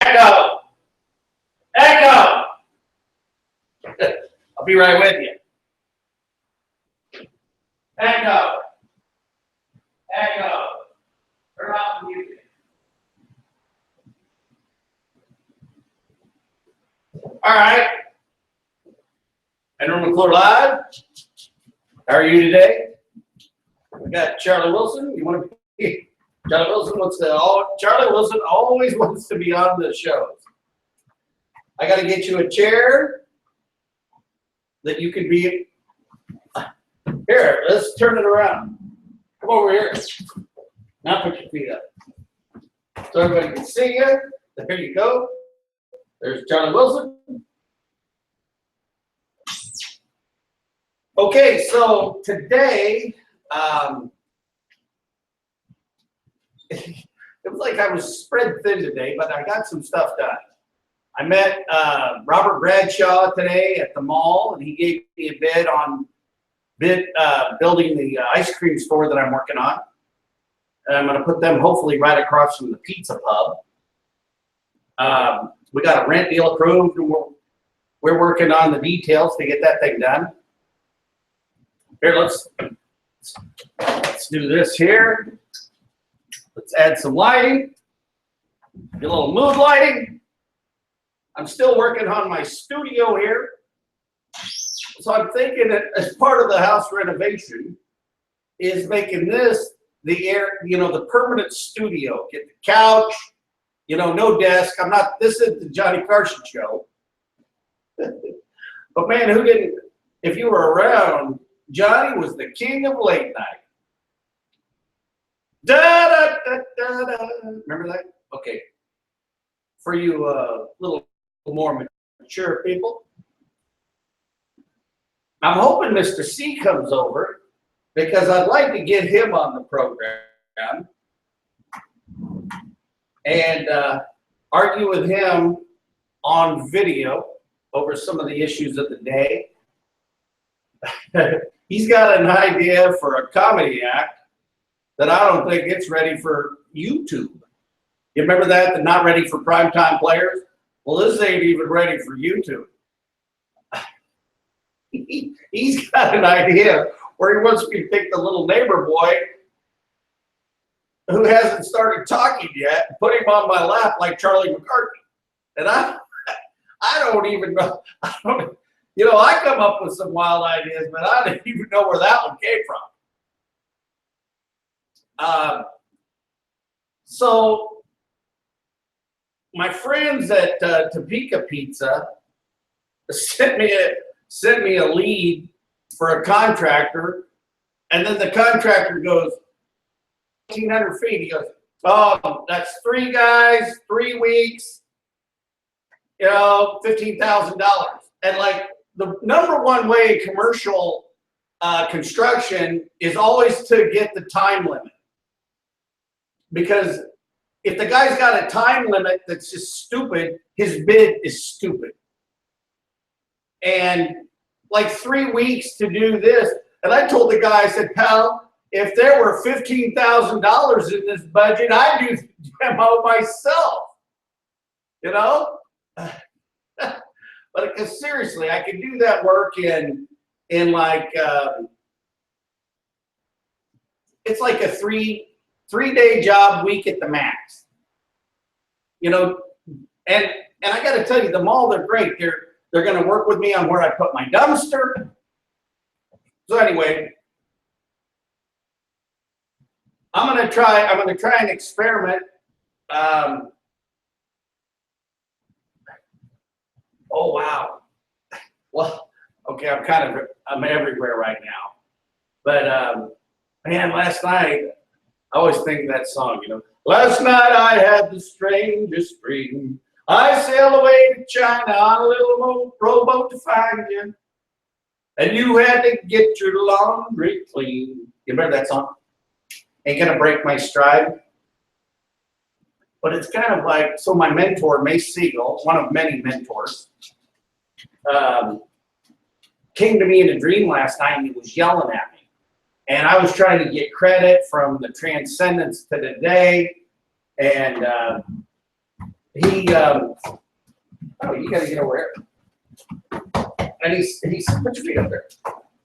Echo! Echo! I'll be right with you. Echo! Echo! Turn off the music. All right. Enter McClure Live. How are you today? We got Charlie Wilson. You want to be? Charlie Wilson always wants to be on the shows. I got to get you a chair that you can be. Here, let's turn it around. Come over here. Now put your feet up. So everybody can see you. There you go. There's Charlie Wilson. Okay, so today, it was like I was spread thin today, but I got some stuff done. I met Robert Bradshaw today at the mall, and he gave me a bid on building the ice cream store that I'm working on. And I'm going to put them hopefully right across from the pizza pub. We got a rent deal approved, and we're working on the details to get that thing done. Here, let's do this here. Let's add some lighting, get a little mood lighting. I'm still working on my studio here. So I'm thinking that as part of the house renovation is making this the permanent studio. Get the couch, no desk. This is the Johnny Carson show. But man, if you were around, Johnny was the king of late night. Da, da, da, da, da. Remember that? Okay. For you little more mature people, I'm hoping Mr. C comes over because I'd like to get him on the program and argue with him on video over some of the issues of the day. He's got an idea for a comedy act that I don't think it's ready for YouTube. You remember that? The not ready for primetime players? Well, this ain't even ready for YouTube. He's got an idea where he wants me to pick the little neighbor boy who hasn't started talking yet and put him on my lap like Charlie McCarthy. And I don't even know. I come up with some wild ideas, but I didn't even know where that one came from. So my friends at Topeka Pizza sent me a lead for a contractor, and then the contractor goes 1,800 feet. He goes, "Oh, that's 3 guys, 3 weeks, $15,000." And like the number one way in commercial construction is always to get the time limit, because if the guy's got a time limit that's just stupid, his bid is stupid. And like 3 weeks to do this. And I told the guy, I said, "Pal, if there were $15,000 in this budget, I'd do the demo myself." But because seriously, I could do that work in like, it's like a three-day job week at the max. And I got to tell you, the mall, they're great. They're going to work with me on where I put my dumpster. So anyway, I'm going to try an experiment. Oh, wow. Well, okay, I'm everywhere right now. But, man, last night, I always think that song, Last night I had the strangest dream. I sailed away to China on a little rowboat to find you. And you had to get your laundry clean. You remember that song? Ain't Gonna Break My Stride. But it's kind of like, so my mentor, Mace Siegel, one of many mentors, came to me in a dream last night and he was yelling at me. And I was trying to get credit from the transcendence to the day. And oh, you gotta get over here. And he's put your feet up there.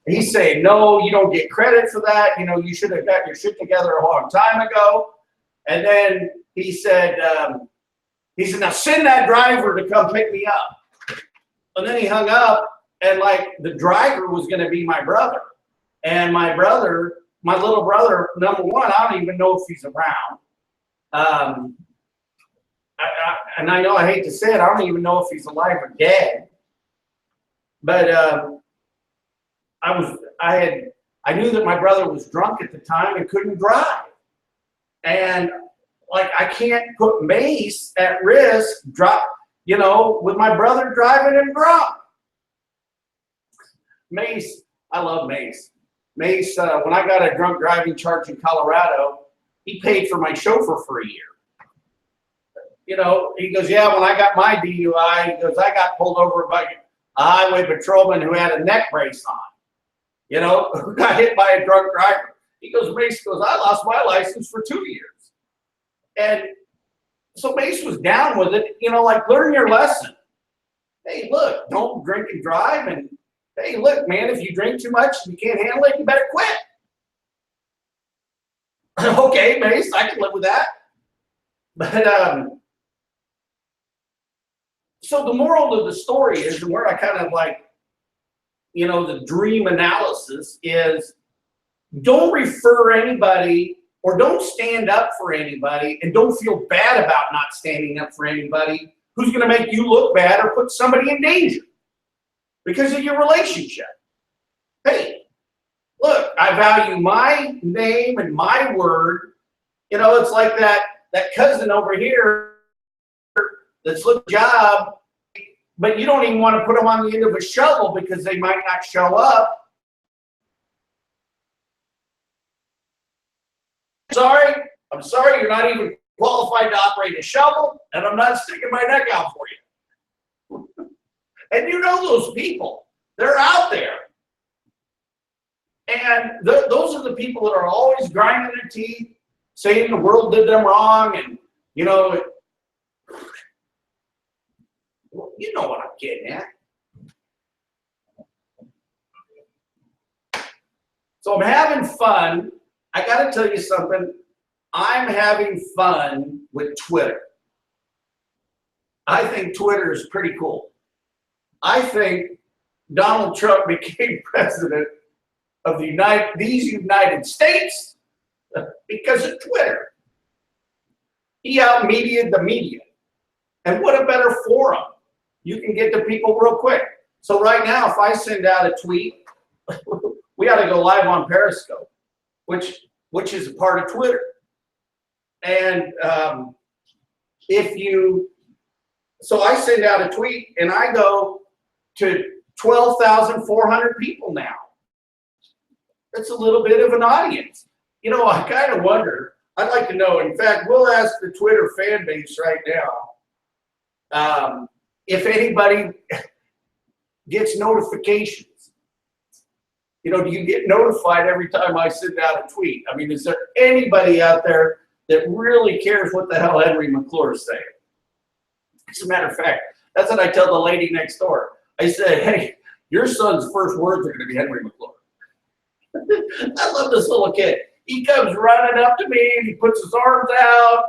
He's saying, no, you don't get credit for that. You know, you should have got your shit together a long time ago. And then he said, now send that driver to come pick me up. And then he hung up, and like the driver was going to be my brother. And my little brother, number one, I don't even know if he's around. And I know I hate to say it, I don't even know if he's alive or dead. But I knew that my brother was drunk at the time and couldn't drive. And like, I can't put Mace at risk, with my brother driving him drunk. Mace, I love Mace. Mace, when I got a drunk driving charge in Colorado, he paid for my chauffeur for a year. You know, he goes, yeah, when I got my DUI, he goes, I got pulled over by a highway patrolman who had a neck brace on. You know, who got hit by a drunk driver. He goes, Mace goes, I lost my license for 2 years. And so Mace was down with it, you know, like, learn your lesson. Hey, look, don't drink and drive. And hey, look, man, if you drink too much and you can't handle it, you better quit. Okay, Mace, I can live with that. But so the moral of the story is, and where I kind of like, you know, the dream analysis is, don't refer anybody or don't stand up for anybody, and don't feel bad about not standing up for anybody who's going to make you look bad or put somebody in danger because of your relationship. Hey, look, I value my name and my word. You know, it's like that cousin over here that's looking for a job, but you don't even want to put them on the end of a shovel because they might not show up. I'm sorry, you're not even qualified to operate a shovel, and I'm not sticking my neck out for you. And you know those people. They're out there. And those are the people that are always grinding their teeth, saying the world did them wrong, and, you know, you know what I'm getting at. So I'm having fun. I got to tell you something. I'm having fun with Twitter. I think Twitter is pretty cool. I think Donald Trump became president of these United States because of Twitter. He out-mediated the media. And what a better forum. You can get to people real quick. So right now, if I send out a tweet, we ought to go live on Periscope, which is a part of Twitter. And so I send out a tweet and I go to 12,400 people now. That's a little bit of an audience. You know, I kind of wonder, I'd like to know, in fact, we'll ask the Twitter fan base right now, if anybody gets notifications. You know, do you get notified every time I send out a tweet? I mean, is there anybody out there that really cares what the hell Henry McClure is saying? As a matter of fact, that's what I tell the lady next door. I say, hey, your son's first words are going to be Henry McClure. I love this little kid. He comes running up to me and he puts his arms out,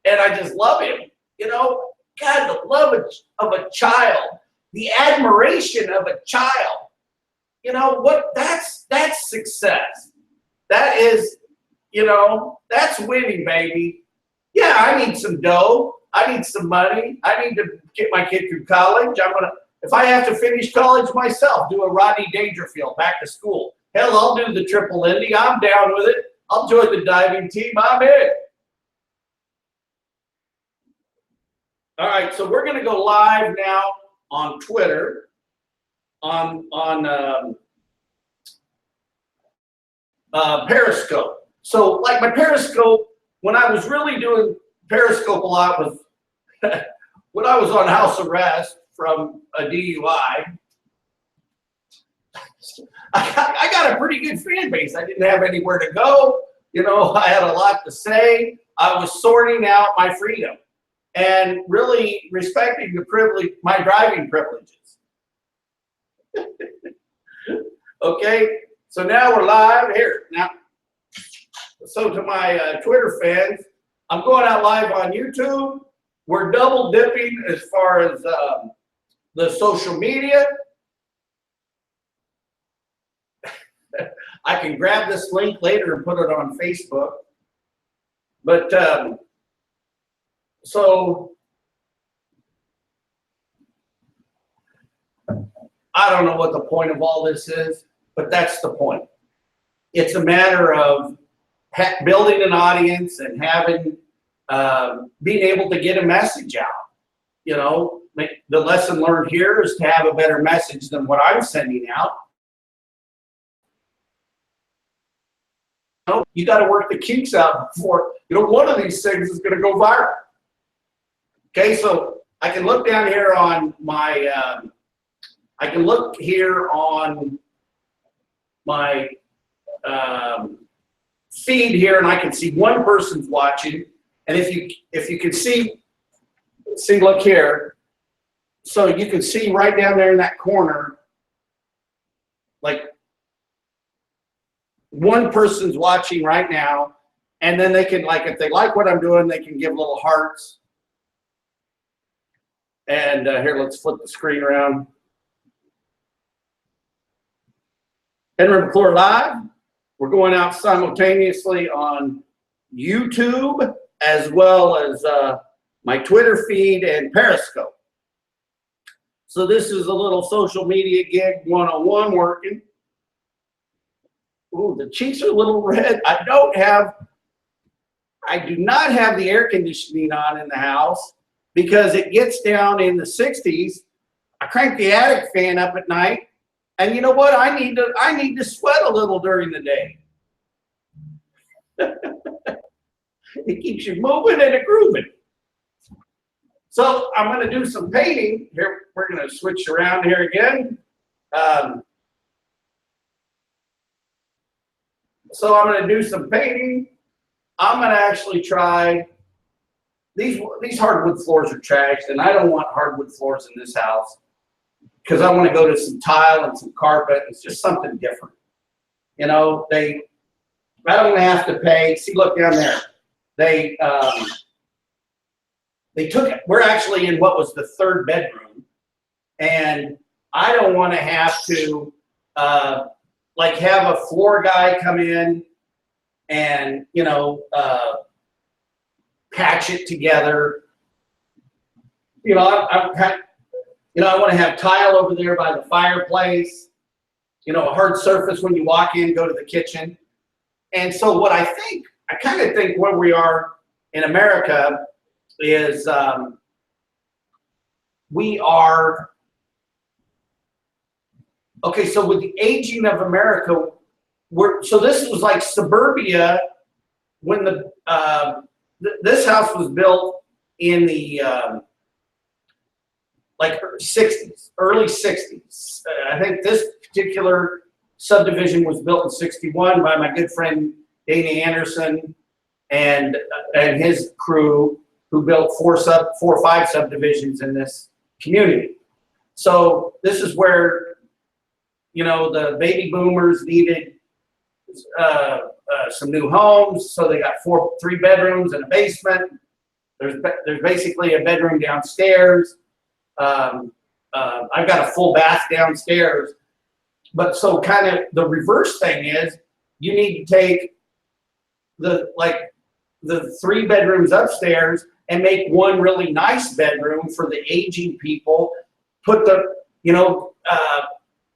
and I just love him. You know, God, the love of a child, the admiration of a child. You know what? That's success. That is, you know, that's winning, baby. Yeah, I need some dough. I need some money. I need to get my kid through college. If I have to finish college myself, do a Rodney Dangerfield, back to school. Hell, I'll do the triple Indy. I'm down with it. I'll join the diving team. I'm in. All right, so we're going to go live now on Twitter, on Periscope. So, like my Periscope, when I was really doing Periscope a lot was when I was on house arrest from a DUI. I got a pretty good fan base. I didn't have anywhere to go. You know, I had a lot to say. I was sorting out my freedom. and really respecting the privilege, my driving privileges. Okay, so now we're live here. Now, so to my Twitter fans, I'm going out live on YouTube. We're double dipping as far as the social media. I can grab this link later and put it on Facebook. But so I don't know what the point of all this is, but that's the point. It's a matter of building an audience and having being able to get a message out. You know, the lesson learned here is to have a better message than what I'm sending out. You got to work the kinks out before, you know, one of these things is going to go viral. Okay, so I can look down here on my, I can look here on my feed here, and I can see one person's watching. And if you can see, look here. So you can see right down there in that corner, like, one person's watching right now, and then they can, like, if they like what I'm doing, they can give little hearts. And here, let's flip the screen around. Henry McClure Live. We're going out simultaneously on YouTube as well as my Twitter feed and Periscope. So this is a little social media gig 101 working. Ooh, the cheeks are a little red. I do not have the air conditioning on in the house because it gets down in the 60s. I crank the attic fan up at night, and you know what? I need to sweat a little during the day. It keeps you moving and grooving. So I'm going to do some painting here. We're going to switch around here again. So I'm going to do some painting. I'm going to actually try, these hardwood floors are trashed, and I don't want hardwood floors in this house because I want to go to some tile and some carpet. It's just something different. You know, I don't have to pay. See, look down there. They took it. We're actually in what was the third bedroom, and I don't want to have to like have a floor guy come in and, you know, patch it together. You know, I want to have tile over there by the fireplace, you know, a hard surface when you walk in, go to the kitchen. And so what I kind of think where we are in America is we are, okay, so with the aging of America, so this was like suburbia when this house was built in the like 60s, early 60s. I think this particular subdivision was built in 61 by my good friend Danny Anderson and his crew, who built four or five subdivisions in this community. So this is where, you know, the baby boomers needed some new homes, so they got 3 bedrooms and a basement. There's basically a bedroom downstairs. I've got a full bath downstairs. But so kind of the reverse thing is you need to take the 3 bedrooms upstairs and make one really nice bedroom for the aging people. Put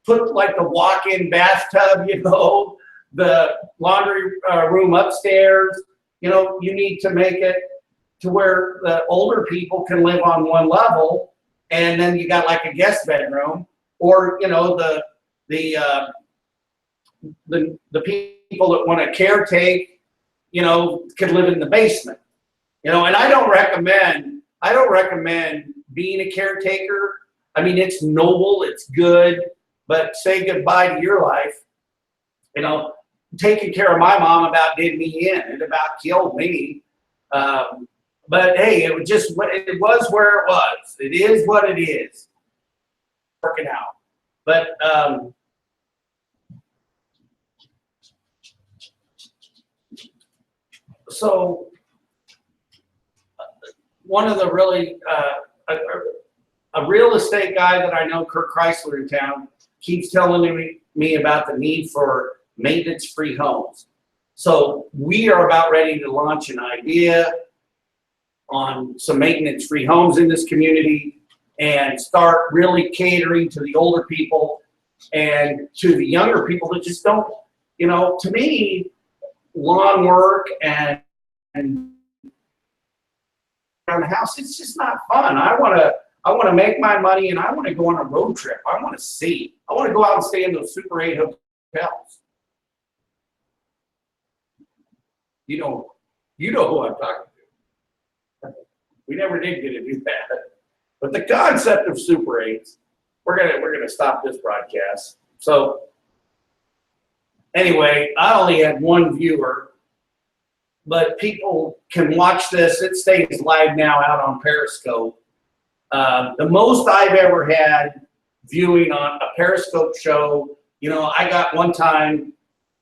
put like the walk-in bathtub, you know, the laundry room upstairs. You know, you need to make it to where the older people can live on one level, and then you got like a guest bedroom, or, you know, the people that want to caretake, you know, could live in the basement. You know, and I don't recommend being a caretaker. I mean, it's noble, it's good, but say goodbye to your life. You know, taking care of my mom about did me in. It about killed me. But hey, it was where it was. It is what it is. Working out. But so one of the really a real estate guy that I know, Kurt Chrysler in town, keeps telling me about the need for maintenance-free homes. So we are about ready to launch an idea on some maintenance-free homes in this community and start really catering to the older people and to the younger people that just don't, you know, to me, lawn work and around the house, it's just not fun. I want to make my money and I want to go on a road trip. I want to see. I want to go out and stay in those Super 8 hotels. You know who I'm talking to. We never did get to do that. But the concept of Super 8s, we're gonna stop this broadcast. So anyway, I only had one viewer, but people can watch this. It stays live now out on Periscope. The most I've ever had viewing on a Periscope show, you know, I got one time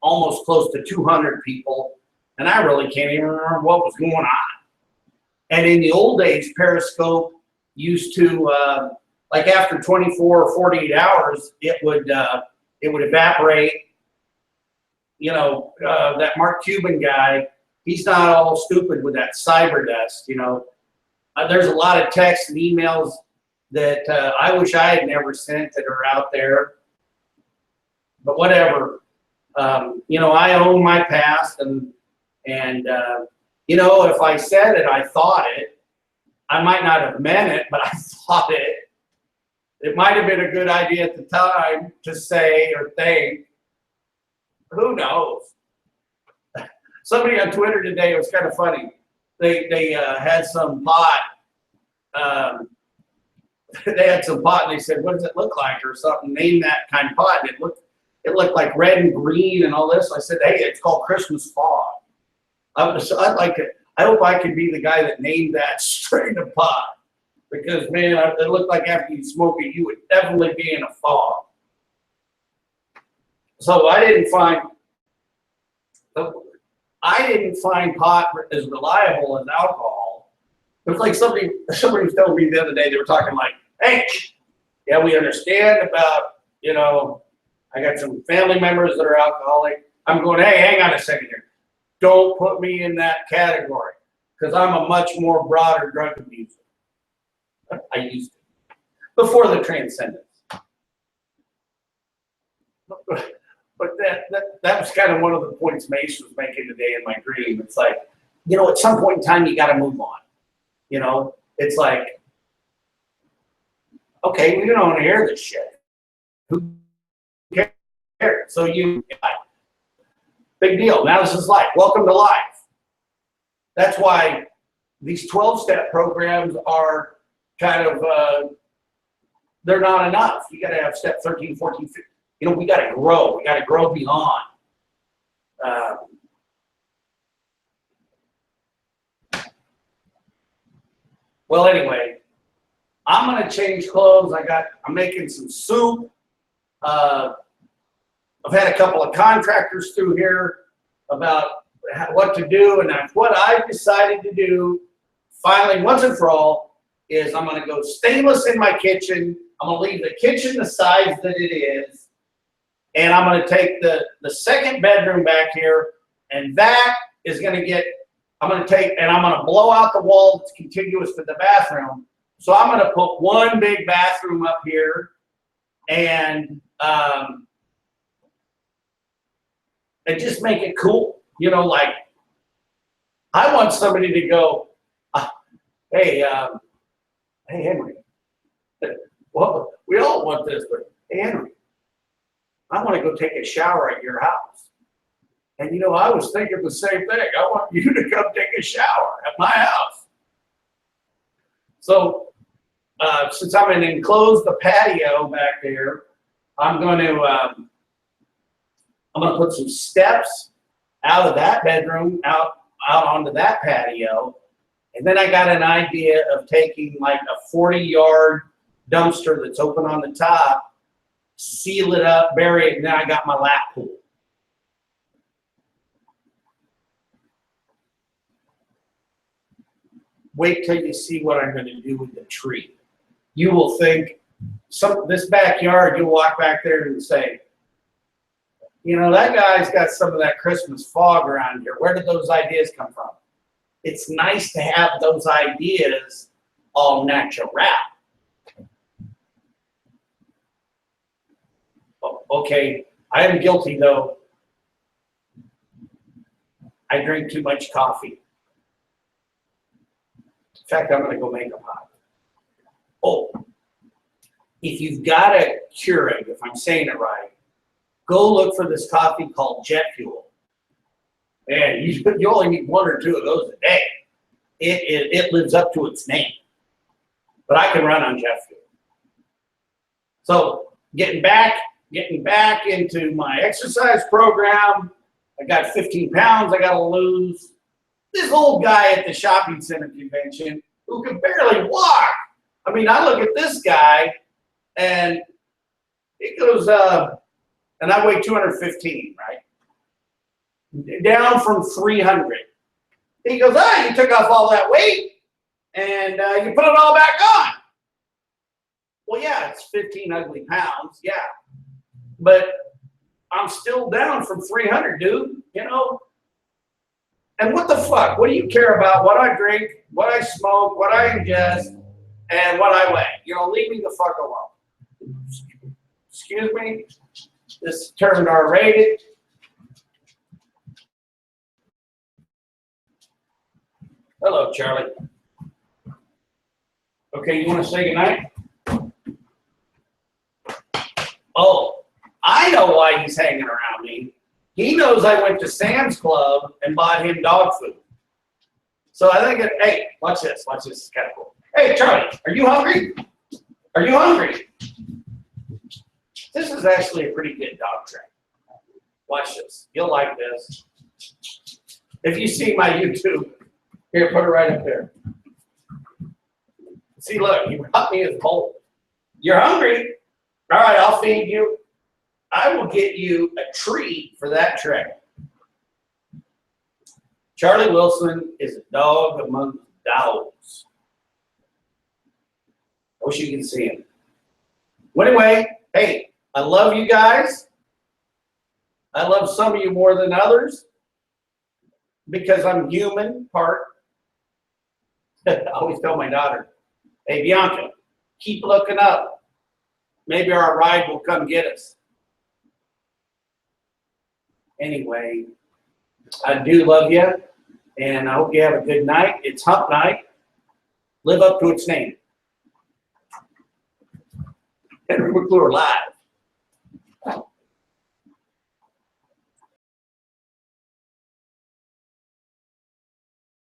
almost close to 200 people, and I really can't even remember what was going on. And in the old days, Periscope used to, like after 24 or 48 hours, it would evaporate. You know, that Mark Cuban guy, he's not all stupid with that cyber dust, you know. There's a lot of texts and emails that I wish I had never sent that are out there. But whatever. You know, I own my past, and you know, if I said it, I thought it. I might not have meant it, but I thought it. It might have been a good idea at the time to say or think. Who knows? Somebody on Twitter today, it was kind of funny. They had some pot. They had some pot, and they said, "What does it look like?" or something. Name that kind of pot. And it looked like red and green and all this. I said, "Hey, it's called Christmas fog." I'd like to. I hope I can be the guy that named that strain of pot, because man, it looked like after you smoke it, you would definitely be in a fog. So I didn't find pot as reliable as alcohol. It was like somebody was telling me the other day. They were talking like, "Hey, yeah, we understand about, you know, I got some family members that are alcoholic." I'm going, "Hey, hang on a second here. Don't put me in that category, because I'm a much more broader drug abuser." I used to before the transcendence. But that was kind of one of the points Mace was making today in my dream. It's like, you know, at some point in time, you got to move on. You know, it's like, okay, we don't want to hear this shit. Who cares? So big deal. Now this is life. Welcome to life. That's why these 12-step programs are kind of, they're not enough. You got to have step 13, 14, 15. You know, we got to grow. We got to grow beyond. Well, anyway, I'm going to change clothes. I'm making some soup. I've had a couple of contractors through here about what to do, and what I've decided to do, finally, once and for all, is I'm going to go stainless in my kitchen. I'm going to leave the kitchen the size that it is. And I'm going to take the second bedroom back here, and that is going to get, I'm going to blow out the wall that's contiguous to the bathroom. So I'm going to put one big bathroom up here, and just make it cool. You know, like, I want somebody to go, hey, Henry. Well, we all want this, but hey, Henry, I want to go take a shower at your house. And you know, I was thinking the same thing. I want you to come take a shower at my house. So since I'm going to enclose the patio back there, I'm going to put some steps out of that bedroom out onto that patio, And then I got an idea of taking like a 40-yard dumpster that's open on the top, seal it up, bury it, and then I got my lap pool. Wait till you see what I'm going to do with the tree. You will think, this backyard, you'll walk back there and say, you know, that guy's got some of that Christmas fog around here. Where did those ideas come from? It's nice to have those ideas all natural. Okay, I am guilty though. I drink too much coffee. In fact, I'm going to go make a pot. Oh, if you've got a Keurig, if I'm saying it right, go look for this coffee called Jet Fuel. And you only need 1 or 2 of those a day. It lives up to its name. But I can run on jet fuel. So getting back into my exercise program. I got 15 pounds I got to lose. This old guy at the shopping center convention who can barely walk. I mean, I look at this guy and it goes, and I weigh 215, right? Down from 300. He goes, you took off all that weight and you put it all back on. Well, yeah, it's 15 ugly pounds, yeah. But I'm still down from 300, dude, you know? And what the fuck? What do you care about what I drink, what I smoke, what I ingest, and what I weigh? You know, leave me the fuck alone. Excuse me? This turned R-rated. Hello, Charlie. Okay, you want to say goodnight? Oh, I know why he's hanging around me. He knows I went to Sam's Club and bought him dog food. So I think, hey, watch this. Watch this. It's kind of cool. Hey, Charlie, are you hungry? Are you hungry? This is actually a pretty good dog train. Watch this. You'll like this. If you see my YouTube, here, put it right up there. See, look, he brought me his bowl. You're hungry? All right, I'll feed you. I will get you a treat for that trick. Charlie Wilson is a dog among dogs. I wish you could see him. Well, anyway, hey, I love you guys. I love some of you more than others because I'm human part. I always tell my daughter, hey, Bianca, keep looking up. Maybe our ride will come get us. Anyway, I do love you, and I hope you have a good night. It's hump night. Live up to its name. Henry McClure live.